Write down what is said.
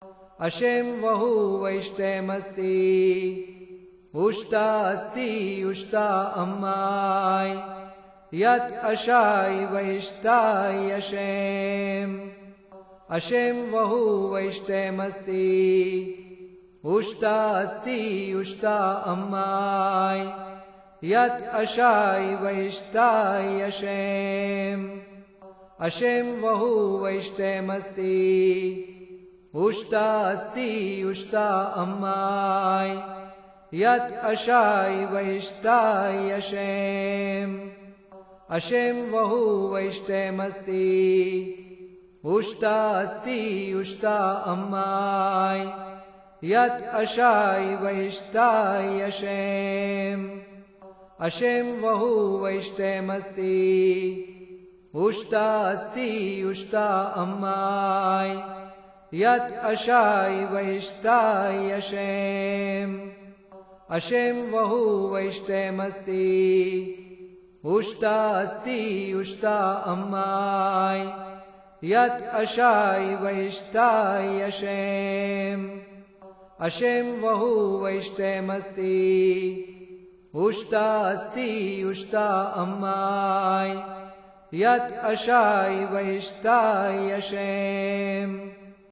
ashamed वहु वैष्टेमस्ति उष्टा अस्ति उष्टा अम्माय यत् अशाय वैष्टाय अशेम अशेम वहु वैष्टेमस्ति उष्टा अस्ति उष्टा अम्माय यत् अशाय वैष्टाय अशेम अशेम वहु वैष्टेमस्ति उष्टा अस्ति उष्टा अम्माय यत् अशाय वैष्टाय अशेम अशेम वहु वैष्टेमस्ति उष्टा अस्ति उष्टा अम्माय यत् अशाय वैष्टाय अशेम अशेम वहु वैष्टेमस्ति उष्टा अस्ति उष्टा अम्माय यत् अशाय वैष्टाय अशेम अशेम वहु वैष्टेमस्ति उष्टा अस्ति उष्टा अम्माय यत् अशाय वैष्टाय अशेम अशेम वहु वैष्टेमस्ति उष्टा अस्ति उष्टा अम्माय यत् अशाय वैष्टाय अशेम